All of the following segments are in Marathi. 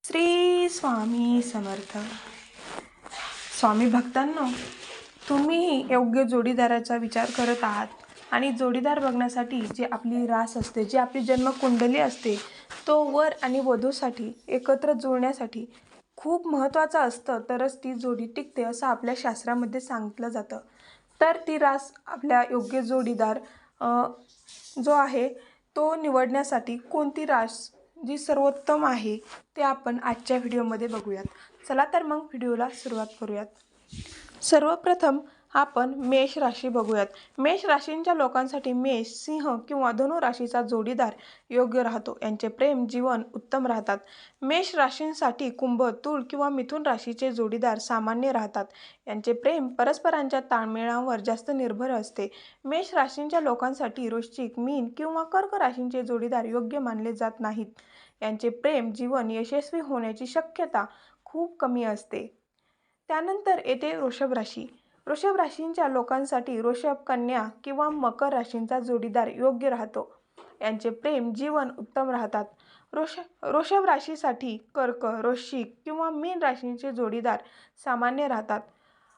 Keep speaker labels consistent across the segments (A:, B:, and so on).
A: श्री स्वामी समर्थ. स्वामी भक्तांनो, तुम्ही योग्य जोडीदाराचा विचार करत आहात आणि जोडीदार बघण्यासाठी जे आपली रास असते, जी आपली जन्मकुंडली असते, तो वर आणि वधूसाठी एकत्र जुळण्यासाठी खूप महत्त्वाचं असतं, तरच ती जोडी टिकते असं आपल्या शास्त्रामध्ये सांगितलं जातं. तर ती रास आपल्या योग्य जोडीदार जो आहे तो निवडण्यासाठी कोणती रास जी सर्वोत्तम आहे ते आपण आजच्या व्हिडिओमध्ये बघूयात. चला तर मग व्हिडिओला सुरुवात करूयात. सर्वप्रथम आपण मेष राशी बघूयात. मेष राशींच्या लोकांसाठी मेष, सिंह किंवा धनु राशीचा जोडीदार योग्य राहतो. यांचे प्रेम जीवन उत्तम राहतात. मेष राशींसाठी कुंभ, तुळ किंवा मिथुन राशीचे जोडीदार सामान्य राहतात. यांचे प्रेम परस्परांच्या ताळमेळावर जास्त निर्भर असते. मेष राशींच्या लोकांसाठी वृश्चिक, मीन किंवा कर्क राशींचे जोडीदार योग्य मानले जात नाहीत. यांचे प्रेम जीवन यशस्वी होण्याची शक्यता खूप कमी असते. त्यानंतर येते वृषभ राशी. वृषभ राशींच्या लोकांसाठी वृषभ, कन्या किंवा मकर राशींचा जोडीदार योग्य राहतो. यांचे प्रेम जीवन उत्तम राहतात. वृषभ राशीसाठी कर्क, वृश्चिक किंवा मीन राशींचे जोडीदार सामान्य राहतात.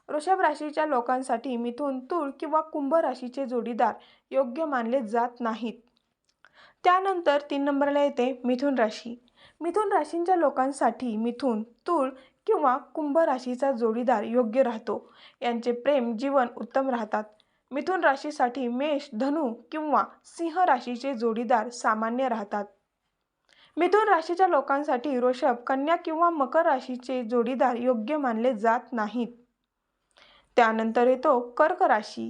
A: वृषभ राशीच्या लोकांसाठी मिथुन, तुळ किंवा कुंभ राशीचे जोडीदार योग्य मानले जात नाहीत. त्यानंतर 3 नंबरला येते मिथुन राशी. मिथुन राशींच्या लोकांसाठी मिथुन, तुळ किंवा कुंभ राशीचा जोडीदार योग्य राहतो. यांचे प्रेम जीवन उत्तम राहतात. मिथुन राशीसाठी मेष, धनु किंवा सिंह राशीचे जोडीदार सामान्य राहतात. मिथुन राशीच्या लोकांसाठी वृषभ, कन्या किंवा मकर राशीचे जोडीदार योग्य मानले जात नाहीत. त्यानंतर येतो कर्क राशी.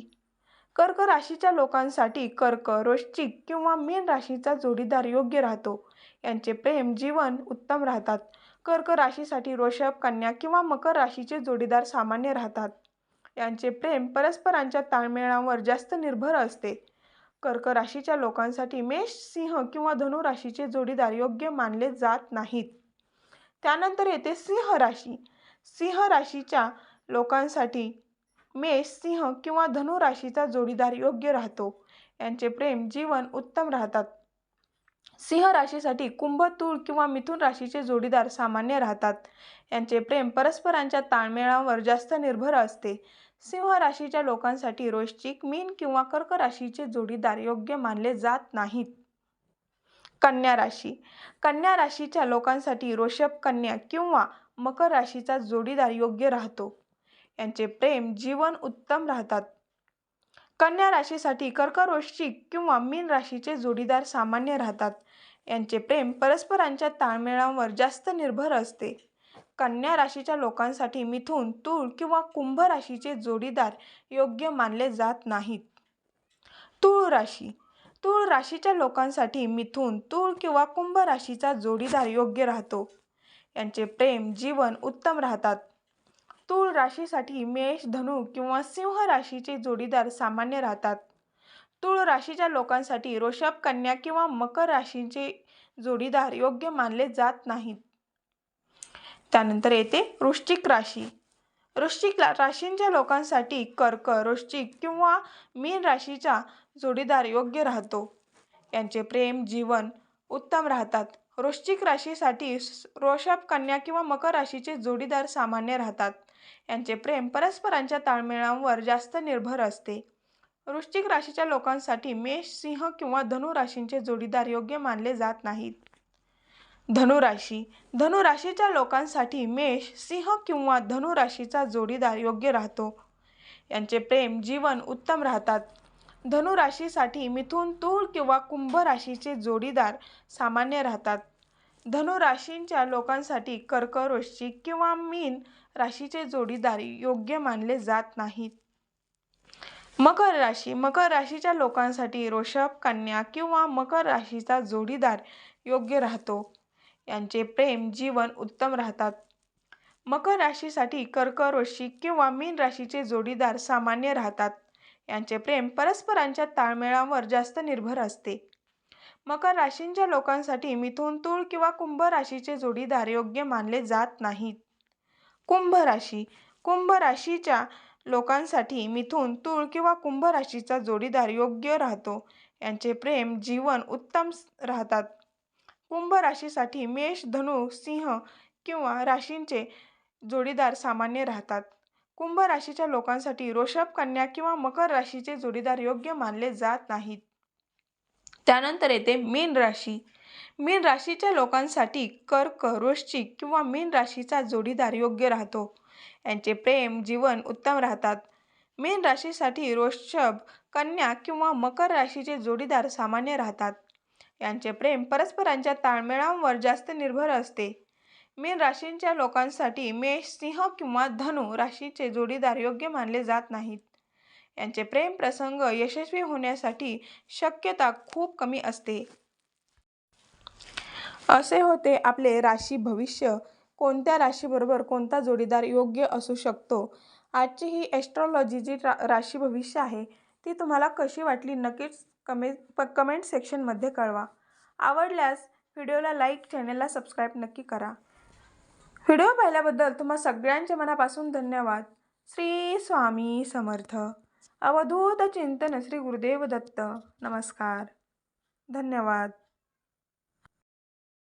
A: कर्क राशीच्या लोकांसाठी कर्क, वृश्चिक किंवा मीन राशीचा जोडीदार योग्य राहतो. यांचे प्रेम जीवन उत्तम राहतात. कर्क राशीसाठी वृषभ, कन्या किंवा मकर राशीचे जोडीदार सामान्य राहतात. यांचे प्रेम परस्परांच्या ताळमेळावर जास्त निर्भर असते. कर्क राशीच्या लोकांसाठी मेष, सिंह किंवा धनु राशीचे जोडीदार योग्य मानले जात नाहीत. त्यानंतर येते सिंह राशी. सिंह राशीच्या लोकांसाठी मेष, सिंह किंवा धनु राशीचा जोडीदार योग्य राहतो. यांचे प्रेम जीवन उत्तम राहतात. सिंह राशीसाठी कुंभ, तुळ किंवा मिथुन राशीचे जोडीदार सामान्य राहतात. यांचे प्रेम परस्परांच्या ताळमेळावर जास्त निर्भर असते. सिंह राशीच्या लोकांसाठी वृश्चिक, मीन किंवा कर्क राशीचे जोडीदार योग्य मानले जात नाहीत. कन्या राशी. कन्या राशीच्या लोकांसाठी वृषभ, कन्या किंवा मकर राशीचा जोडीदार योग्य राहतो. यांचे प्रेम जीवन उत्तम राहतात. कन्या राशीसाठी कर्क, वृश्चिक किंवा मीन राशीचे जोडीदार सामान्य राहतात. यांचे प्रेम परस्परांच्या ताळमेळावर जास्त निर्भर असते. कन्या राशीच्या लोकांसाठी मिथुन, तुळ किंवा कुंभ राशीचे जोडीदार योग्य मानले जात नाहीत. तुळ राशी. तुळ राशीच्या लोकांसाठी मिथुन, तुळ किंवा कुंभ राशीचा जोडीदार योग्य राहतो. यांचे प्रेम जीवन उत्तम राहतात. तुळ राशीसाठी मेष, धनु किंवा सिंह राशीचे जोडीदार सामान्य राहतात. तुळ राशीच्या लोकांसाठी वृषभ, कन्या किंवा मकर राशीचे जोडीदार योग्य मानले जात नाहीत. त्यानंतर येते वृश्चिक राशी. वृश्चिक राशींच्या लोकांसाठी कर्क, वृश्चिक किंवा मीन राशीचा जोडीदार योग्य राहतो. यांचे प्रेम जीवन उत्तम राहतात. वृश्चिक राशीसाठी वृषभ, कन्या किंवा मकर राशीचे जोडीदार सामान्य राहतात. यांचे प्रेम परस्परांच्या ताळमेळावर जास्त निर्भर असते. वृश्चिक राशीच्या लोकांसाठी मेष, सिंह किंवा धनु राशींचे जोडीदार योग्य मानले जात नाहीत. धनु राशी. धनु राशीच्या लोकांसाठी मेष, सिंह किंवा धनु राशीचा जोडीदार योग्य राहतो. यांचे प्रेम जीवन उत्तम राहतात. धनु राशीसाठी मिथुन, तुळ किंवा कुंभ राशीचे जोडीदार सामान्य राहतात. धनु राशींच्या लोकांसाठी कर्क, वृश्चिक किंवा मीन राशीचे जोडीदार योग्य मानले जात नाहीत. मकर राशी. मकर राशीच्या लोकांसाठी वृषभ, कन्या किंवा मकर राशीचा जोडीदार योग्य राहतो. यांचे प्रेम जीवन उत्तम राहतात. मकर राशीसाठी कर्क, वृश्चिक किंवा मीन राशीचे जोडीदार सामान्य राहतात. यांचे प्रेम परस्परांच्या ताळमेळावर जास्त निर्भर असते. मकर राशींच्या लोकांसाठी मिथुन, तुळ किंवा कुंभ राशीचे जोडीदार योग्य मानले जात नाहीत. कुंभ राशी. कुंभ राशीच्या लोकांसाठी मिथुन, तुळ किंवा कुंभ राशीचा जोडीदार योग्य राहतो. यांचे प्रेम जीवन उत्तम राहतात. कुंभ राशीसाठी मेष, धनु, सिंह किंवा राशींचे जोडीदार सामान्य राहतात. कुंभ राशीच्या लोकांसाठी वृषभ, कन्या किंवा मकर राशीचे जोडीदार योग्य मानले जात नाहीत. त्यानंतर येते मीन राशी. मीन राशीच्या लोकांसाठी कर्क, वृश्चिक किंवा मीन राशीचा जोडीदार योग्य राहतो. यांचे प्रेम जीवन उत्तम राहतात. मीन राशीसाठी वृषभ, कन्या किंवा मकर राशीचे जोडीदार सामान्य राहतात. यांचे प्रेम परस्परांच्या ताळमेळावर जास्त निर्भर असते. मीन राशींच्या लोकांसाठी मेष, सिंह किंवा धनु राशीचे जोडीदार योग्य मानले जात नाहीत. यांचे प्रेम प्रसंग यशस्वी होण्यासाठी शक्यता खूप कमी असते. असे होते आपले राशी भविष्य. कोणत्या राशीबरोबर कोणता जोडीदार योग्य असू शकतो. आजची ही ॲस्ट्रॉलॉजी जी राशी भविष्य आहे ती तुम्हाला कशी वाटली नक्कीच कमेंट सेक्शनमध्ये कळवा. आवडल्यास व्हिडिओला लाईक, चॅनलला सबस्क्राईब नक्की करा. व्हिडिओ पाहिल्याबद्दल तुम्हा सगळ्यांच्या मनापासून धन्यवाद. श्री स्वामी समर्थ. अवधूत चिंतन श्री गुरुदेव दत्त. नमस्कार. धन्यवाद.